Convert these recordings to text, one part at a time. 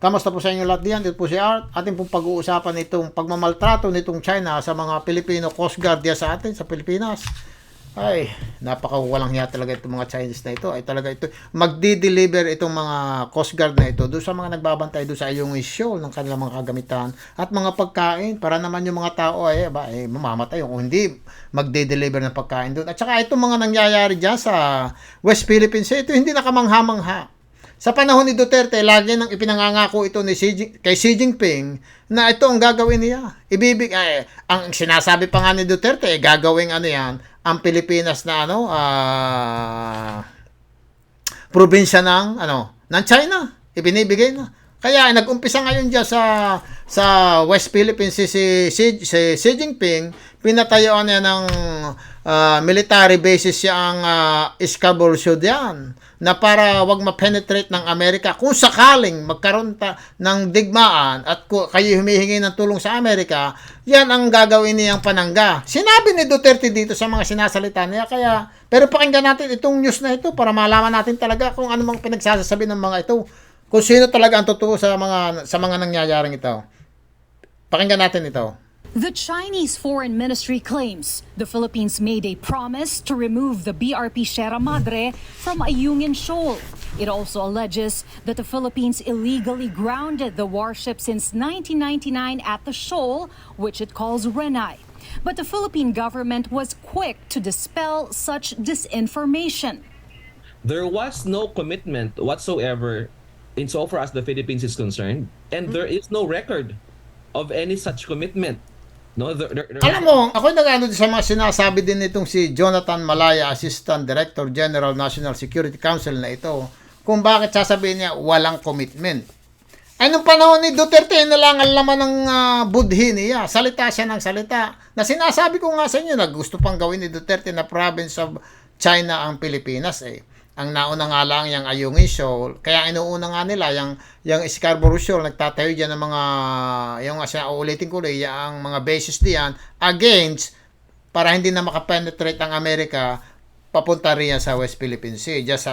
Kamusta po sa inyo lahat diyan? Dito po si Art. Ating pong pag-uusapan itong pagmamaltrato nitong China sa mga Pilipino Coast Guard diyan sa atin, sa Pilipinas. Ay, napakawalang hiya talaga itong mga Chinese na ito. Ay talaga ito, magdi-deliver itong mga Coast Guard na ito doon sa mga nagbabantay doon sa iyong show ng kanilang mga kagamitan at mga pagkain para naman yung mga tao ay mamamatay kung hindi magde-deliver ng pagkain doon. At saka itong mga nangyayari diyan sa West Philippines, ito hindi nakamangha-mangha. Sa panahon ni Duterte, lagi nang ipinangangako ito kay Xi Jinping na ito ang gagawin niya. Ang sinasabi pa nga ni Duterte, gagawin ang Pilipinas na probinsya ng China. Ibinibigay na. Kaya nag-umpisa ngayon diyan sa West Philippines si Xi Jinping, pinatayuan niya ng military bases siya ang Scarborough Shoal diyan na para wag ma-penetrate ng Amerika kung sakaling magkaroon ng digmaan at kayo humihingi ng tulong sa Amerika, yan ang gagawin niyang panangga. Sinabi ni Duterte dito sa mga sinasalita niya, pero pakinggan natin itong news na ito para malaman natin talaga kung ano mang pinagsasabi ng mga ito, kung sino talaga ang totoo sa mga nangyayaring ito. Pakinggan natin ito. The Chinese Foreign Ministry claims the Philippines made a promise to remove the BRP Sierra Madre from Ayungin Shoal. It also alleges that the Philippines illegally grounded the warship since 1999 at the shoal, which it calls Renai. But the Philippine government was quick to dispel such disinformation. There was no commitment whatsoever insofar as the Philippines is concerned, and there is no record of any such commitment. No, Alam mo, ako nag-ano sa mga sinasabi din nitong si Jonathan Malaya, Assistant Director General National Security Council na ito, kung bakit sasabihin niya walang commitment. Ay, nung panahon ni Duterte, na lang ang laman ng budhi niya. Salita siya ng salita. Na sinasabi ko nga sa inyo na gusto pang gawin ni Duterte na province of China ang Pilipinas Ang nauna nga lang yung Ayungin Shoal, kaya inuuna nga nila yung Scarborough Shoal, nagtatayo diyan ng mga uulitin ko rin, yung mga bases diyan against para hindi na makapenetrate ang Amerika papunta riyan sa West Philippine Sea. Just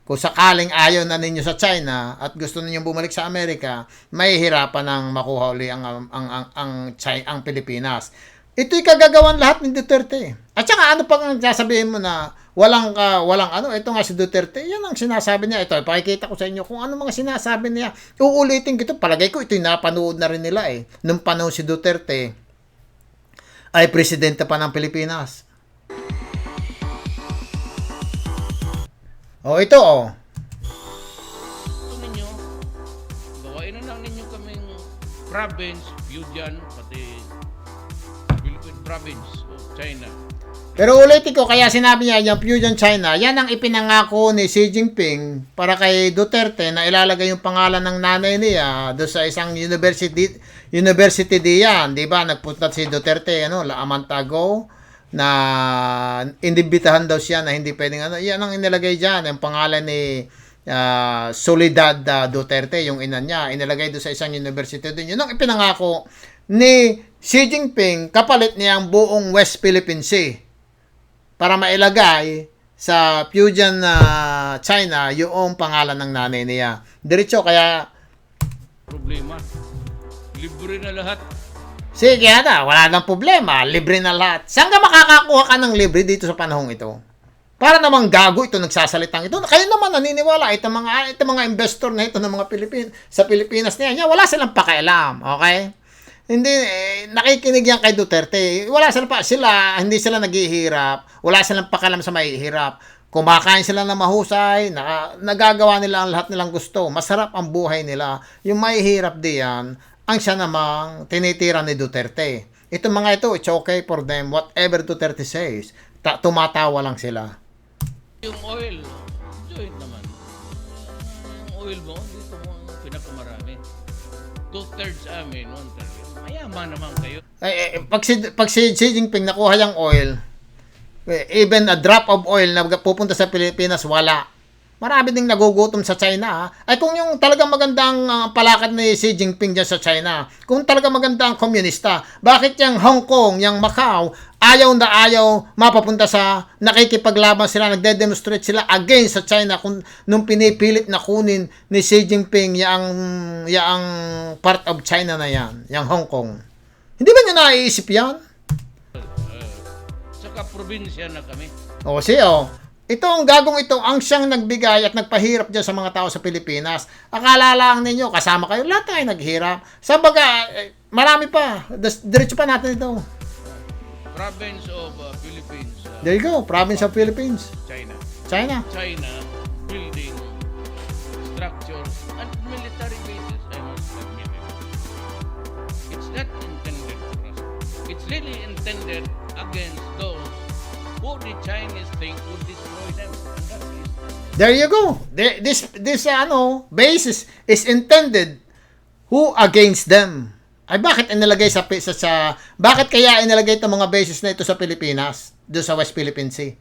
kung sakaling ayaw na ninyo sa China at gusto ninyong bumalik sa Amerika, may hirapan ng makuha uli ang Pilipinas. Ito'y kagagawan lahat ni Duterte. At saka ano pang sasabihin mo na walang ito nga si Duterte, yan ang sinasabi niya. Ito, pakikita ko sa inyo kung ano mga sinasabi niya. Uulitin ko ito, palagay ko ito'y napanood na rin nila nung panahon si Duterte ay presidente pa ng Pilipinas. Ito ninyo, gawain na lang ninyo kaming province, Fujian, pati Philippine province of China. Pero ulitin ko, kaya sinabi niya yung Fujian China, yan ang ipinangako ni Xi Jinping para kay Duterte na ilalagay yung pangalan ng nanay niya doon sa isang university diyan, di ba? Nagpunta si Duterte, a month ago, na inibitahan daw siya na hindi pwedeng yan ang inilagay diyan, yung pangalan ni Soledad Duterte, yung ina niya, inilagay doon sa isang university doon. Yun ang ipinangako ni Xi Jinping kapalit niya ang buong West Philippine Sea para mailagay sa Fujian China yung pangalan ng nanay niya. Diretso, kaya Problema, libre na lahat. sige wala nang problema, libre na lahat. Saan ka makakakuha ka ng libre dito sa panahong ito? Para namang gago ito nagsasalitang ito. Kayo naman naniniwala itong mga investor na ito ng mga sa Pilipinas niya, wala silang pakialam, okay? Hindi nakikinig yan kay Duterte. Hindi sila naghihirap. Wala silang pakialam sa mahihirap. Kumakain sila ng mahusay, nagagawa nila ang lahat nilang gusto. Masarap ang buhay nila. Yung mahihirap diyan, ang siya namang tinitira ni Duterte. Itong mga ito, it's okay for them. Whatever Duterte says, tumatawa lang sila. Yung oil, enjoy it naman. Yung oil mo, dito mo pinakamarami. 2/3 amin, 1/3. Mayaman naman kayo. Pag si Xi Jinping nakuha yung oil, even a drop of oil na pupunta sa Pilipinas, wala. Marami ding nagugutom sa China. Ay kung yung talagang magandang palakad ni Xi Jinping dyan sa China, kung talagang magandang komunista, bakit yung Hong Kong, yung Macau, ayaw na ayaw mapapunta sa nakikipaglaban sila, nagde-demonstrate sila against sa China kung nung pinipilit na kunin ni Xi Jinping yang part of China na yan, yung Hong Kong. Hindi ba niya naiisip yan? Saka probinsya na kami. O siya, ito ang gagong ito ang siyang nagbigay at nagpahirap dyan sa mga tao sa Pilipinas. Akala lang ninyo, kasama kayo, lahat tayo naghirap. Sabaga, marami pa. Diretso pa natin ito. Province of Philippines. There you go, Province of Philippines. China. China. China building structures and military bases. I must admit it. It's not intended for us. It's really intended against those who the Chinese think would destroy them. And that is There you go. This basis is intended who against them. Ay bakit inilagay sa bakit kaya inilagay itong mga bases na ito sa Pilipinas, doon sa West Philippine Sea?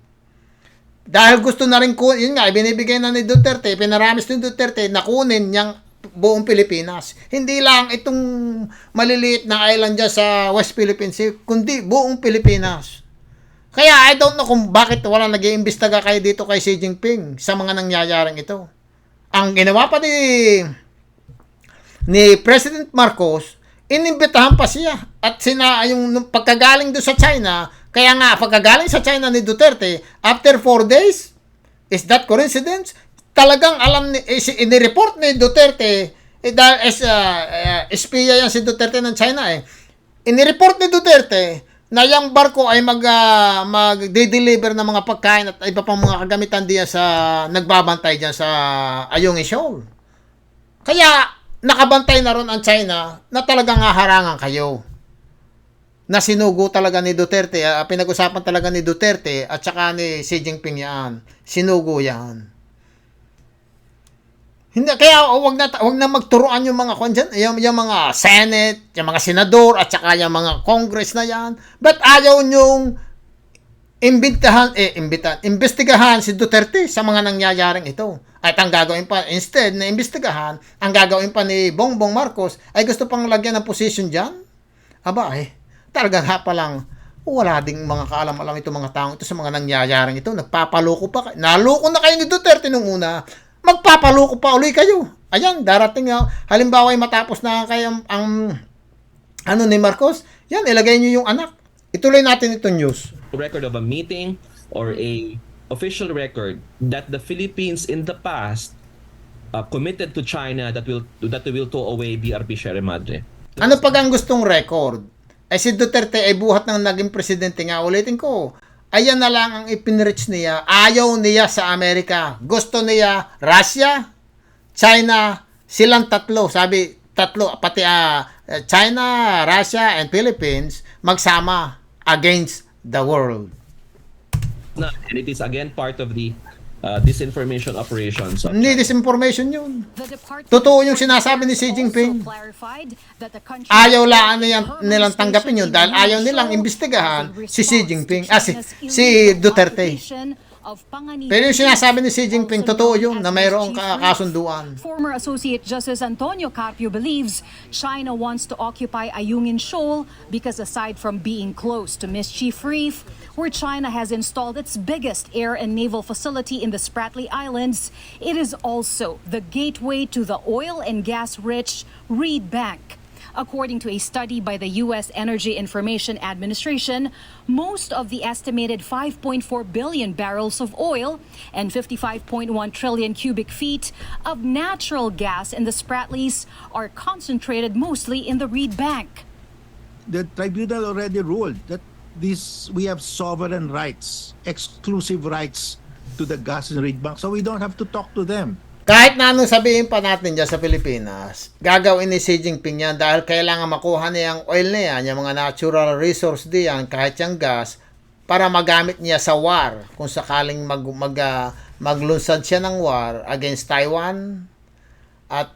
Dahil gusto na rin yun nga, binibigay na ni Duterte, pinaramis ni Duterte na kunin niyang buong Pilipinas. Hindi lang itong maliliit na island dyan sa West Philippine Sea, kundi buong Pilipinas. Kaya I don't know kung bakit wala nag-iimbestiga kayo dito kay Xi Jinping sa mga nangyayaring ito. Ang ginawa pa ni President Marcos, inimbitahan pa siya. At yung pagkagaling doon sa China, kaya nga pagkagaling sa China ni Duterte, after 4 days, is that coincidence? Talagang alam inireport ni Duterte, dahil espiya yan si Duterte ng China inireport ni Duterte na yung barko ay mag-deliver ng mga pagkain at iba pang mga kagamitan diyan sa nagbabantay diyan sa Ayungin Shoal. Kaya nakabantay na ron ang China na talagang haharangan kayo. Na sinugo talaga ni Duterte, pinag-usapan talaga ni Duterte at saka ni Xi Jinping yan. Sinugo yan. Hindi, kaya wag na magturuan yung mga yung mga Senate, yung mga senador at saka yung mga Congress na yan. But ayaw nyong imbestigahan si Duterte sa mga nangyayaring ito. At ang gagawin pa, instead na imbestigahan, ang gagawin pa ni Bongbong Marcos ay gusto pang lagyan ng position dyan. Aba talagang palang wala ding mga kaalam-alam itong mga taong ito sa mga nangyayaring ito. Nagpapaloko pa. Naloko na kayo ni Duterte nung una. Magpapaloko pa ulit kayo. Ayan, darating halimbawa ay matapos na kayo ang ni Marcos, yan, ilagay nyo yung anak. Ituloy natin itong news. Record of a meeting or a official record that the Philippines in the past committed to China that they will tow away BRP Sierra Madre. Ano pag ang gustong record? Si Duterte ay buhat ng naging presidente nga. Ulitin ko. Ayan na lang ang ipinreach niya. Ayaw niya sa Amerika. Gusto niya Russia, China, silang tatlo. Sabi, tatlo, pati China, Russia, and Philippines magsama against the world. And it is again part of the disinformation operations. Hindi disinformation yun. The department Totoo yung sinasabi ni Xi Jinping. also clarified that the country Ayaw lang nilang tanggapin yun dahil ayaw nilang imbestigahan si Xi Jinping, si Duterte. Pero yung sinasabi ni Xi Jinping, totoo yun na mayroong kasunduan. Former Associate Justice Antonio Carpio believes China wants to occupy Ayungin Shoal because aside from being close to Mischief Reef, where China has installed its biggest air and naval facility in the Spratly Islands, it is also the gateway to the oil and gas-rich Reed Bank. According to a study by the U.S. Energy Information Administration, most of the estimated 5.4 billion barrels of oil and 55.1 trillion cubic feet of natural gas in the Spratlys are concentrated mostly in the Reed Bank. The tribunal already ruled that we have sovereign rights, exclusive rights to the gas in Reed Bank, so we don't have to talk to them. Kahit na anong sabihin pa natin dyan sa Pilipinas, gagawin ni Xi Jinping yan dahil kailangan makuha niya ang oil na yan, yung mga natural resource diyan, kahit yung gas, para magamit niya sa war. Kung sakaling maglunsad siya ng war against Taiwan, at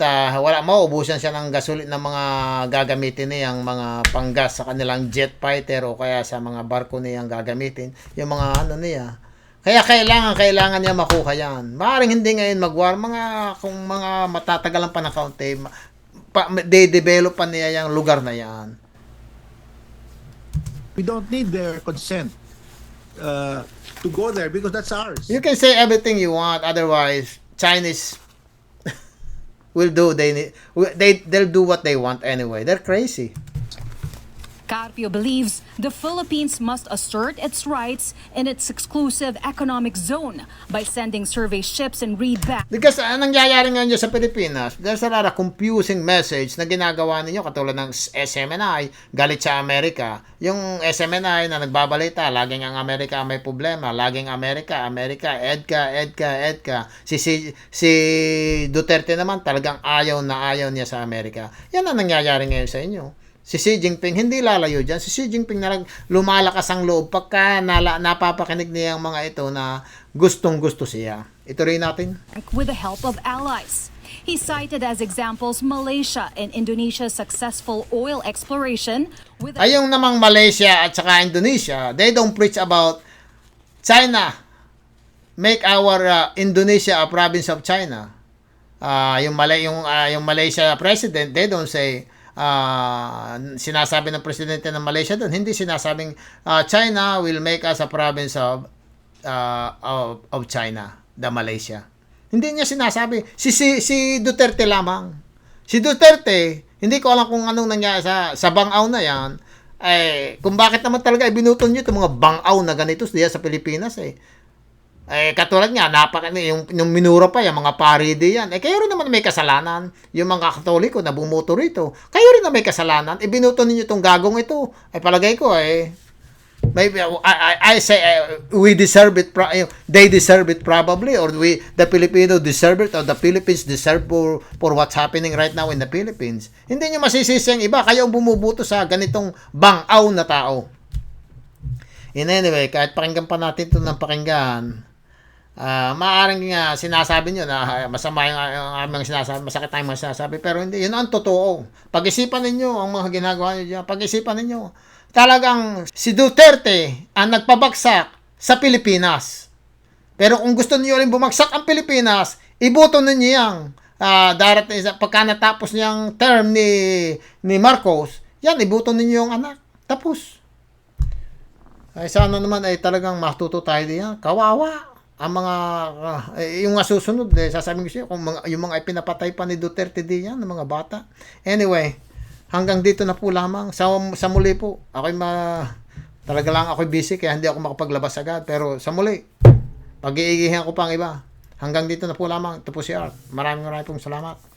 mauubusan siya ng gasolina ng mga gagamitin niyang mga panggas sa kanilang jet fighter o kaya sa mga barko niyang gagamitin, yung mga niya. Kaya kailangan niya makuha yan. Maaaring hindi ngayon mag-war, kung mga matatagalan pa ng kaunti, de-develop pa niya yung lugar na yan. We don't need their consent to go there because that's ours. You can say everything you want, otherwise, Chinese will do, they'll do what they want anyway. They're crazy. Carpio believes the Philippines must assert its rights in its exclusive economic zone by sending survey ships and read back. Because anong nangyayari ngayon sa Pilipinas, there's a lot of confusing message na ginagawa ninyo katulad ng SMNI, galit sa Amerika. Yung SMNI na nagbabalita, laging ang Amerika may problema, laging Amerika, EDCA. Si Duterte naman talagang ayaw niya sa Amerika. Yan ang nangyayari ngayon sa inyo. Si Xi Jinping, hindi lalayo dyan. Si Xi Jinping na lumalakas ang loob pagka napapakinig niya ang mga ito na gustong-gusto siya. Ito rin natin. With the help of allies. He cited as examples Malaysia and Indonesia's successful oil exploration with Ayong namang Malaysia at saka Indonesia, they don't preach about China. Make our Indonesia a province of China. Yung Malaysia president, they don't say sinasabi ng presidente ng Malaysia doon, hindi sinasabing China will make us a province of China, the Malaysia. Hindi niya sinasabi. Si Duterte lamang. Si Duterte, hindi ko alam kung anong nangyari sa Bangao na yan, kung bakit naman talaga ibinuton niyo itong mga Bangao na ganito diya sa Pilipinas katulad nga, yung minura pa, yung mga paride yan. Kayo rin naman may kasalanan. Yung mga Katoliko na bumuto rito, kayo rin na may kasalanan. Binuto ninyo itong gagong ito. Palagay ko, maybe, I say, we deserve it, they deserve it probably, or the Filipino deserve it, or the Philippines deserve for what's happening right now in the Philippines. Hindi nyo masisisi ang iba, kayo ang bumubuto sa ganitong bangaw na tao. In anyway, kahit pakinggan pa natin ito ng pakinggan, maaaring sinasabi nyo na masama yung aming sinasabi, masakit tayong mga sinasabi, pero hindi, yun ang totoo. Pag-isipan ninyo ang mga ginagawa nyo dyan, pag-isipan ninyo. Talagang si Duterte ang nagpabagsak sa Pilipinas. Pero kung gusto niyo rin bumagsak ang Pilipinas, iboto ninyo yan. Pagka natapos niyang term ni Marcos, yan, iboto ninyo yung anak. Tapos. Sana naman talagang matuto tayo diyan. Kawawa ang mga yung susunod sasabihin ko siya kung yung mga pinapatay pa ni Duterte diyan ng mga bata. Anyway, hanggang dito na po lamang. Sa muli po, talaga lang ako busy kaya hindi ako makapaglabas agad, pero sa muli pag-iigihan ko pa ang iba. Hanggang dito na po lamang. Ito po si Art. Maraming pong salamat.